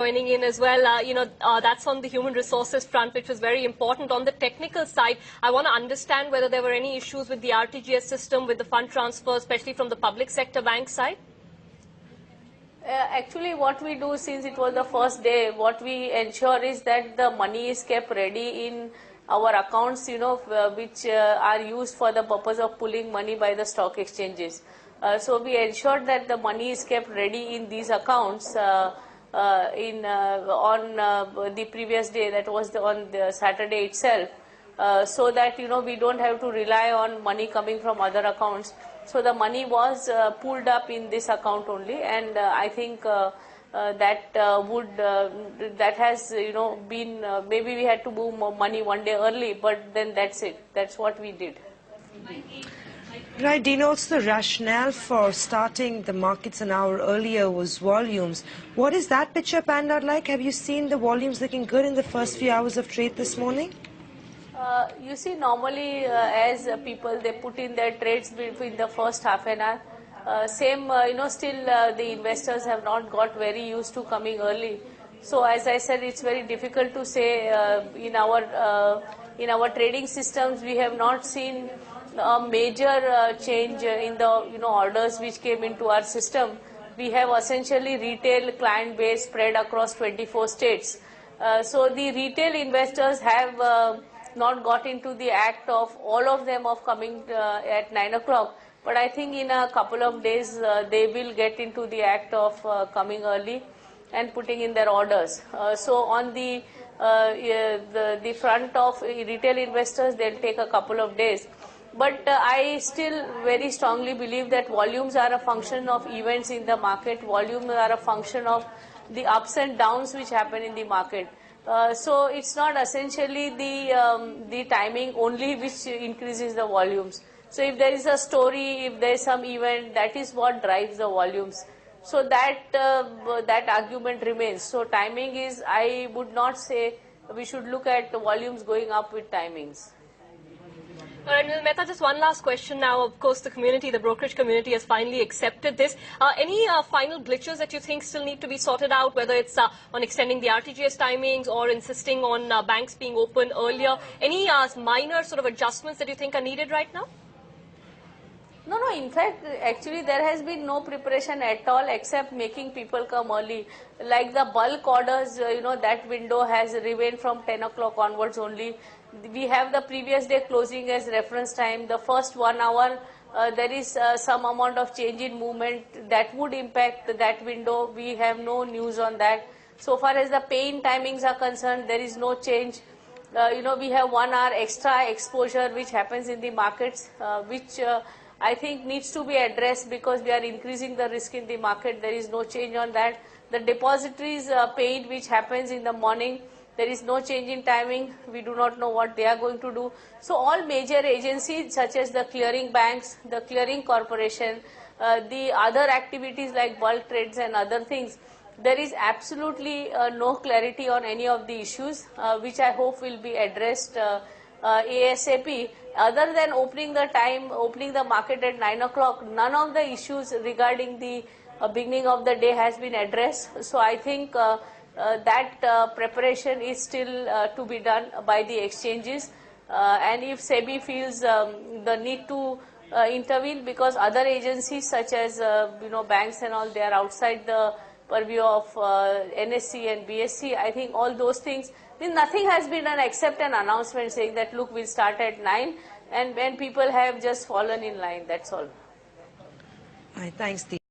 Joining in as well. That's on the human resources front, which was very important. On the technical side, I want to understand whether there were any issues with the RTGS system, with the fund transfer, especially from the public sector bank side. Actually, what we do, since it was the first day, what we ensure is that the money is kept ready in our accounts, which are used for the purpose of pulling money by the stock exchanges. So we ensured that the money is kept ready in these accounts on the previous day, that was on the Saturday itself, so that we don't have to rely on money coming from other accounts. So the money was pulled up in this account only, and I think that has been maybe we had to move more money one day early, but then that's it. That's what we did. Right, denotes the rationale for starting the markets an hour earlier was volumes. What is that picture panned out like? Have you seen the volumes looking good in the first few hours of trade this morning? You see, normally as people, they put in their trades between the first half an hour. Still the investors have not got very used to coming early. So as I said, it's very difficult to say. In our trading systems, we have not seen a major change in the orders which came into our system. We have essentially retail client base spread across 24 states. So the retail investors have not got into the act of all of them of coming at 9 o'clock. But I think in a couple of days they will get into the act of coming early and putting in their orders. So on the front of retail investors, they'll take a couple of days. But I still very strongly believe that volumes are a function of events in the market. Volumes are a function of the ups and downs which happen in the market. So it's not essentially the timing only which increases the volumes. So if there is a story, if there is some event, that is what drives the volumes. So that argument remains. So timing is, I would not say we should look at the volumes going up with timings. Mehta, just one last question now. Of course, the brokerage community has finally accepted this. Any final glitches that you think still need to be sorted out, whether it's on extending the RTGS timings or insisting on banks being open earlier? Any minor sort of adjustments that you think are needed right now? No. In fact, actually, there has been no preparation at all except making people come early. Like the bulk orders, that window has remained from 10 o'clock onwards only. We have the previous day closing as reference time. The first 1 hour, there is some amount of change in movement that would impact that window. We have no news on that. So far as the pay-in timings are concerned, there is no change. We have 1 hour extra exposure which happens in the markets, which I think needs to be addressed because we are increasing the risk in the market. There is no change on that. The depositories paid which happens in the morning, there is no change in timing. We do not know what they are going to do. So all major agencies such as the clearing banks, the clearing corporation, the other activities like bulk trades and other things, there is absolutely no clarity on any of the issues, which I hope will be addressed ASAP. Other than opening the market at 9 o'clock, none of the issues regarding the beginning of the day has been addressed. So I think that preparation is still to be done by the exchanges. And if SEBI feels the need to intervene, because other agencies such as banks and all, they are outside the purview of NSE and BSE, I think all those things, nothing has been done except an announcement saying that, look, we'll start at 9, and when people have just fallen in line, that's all. All right, thanks, Dee.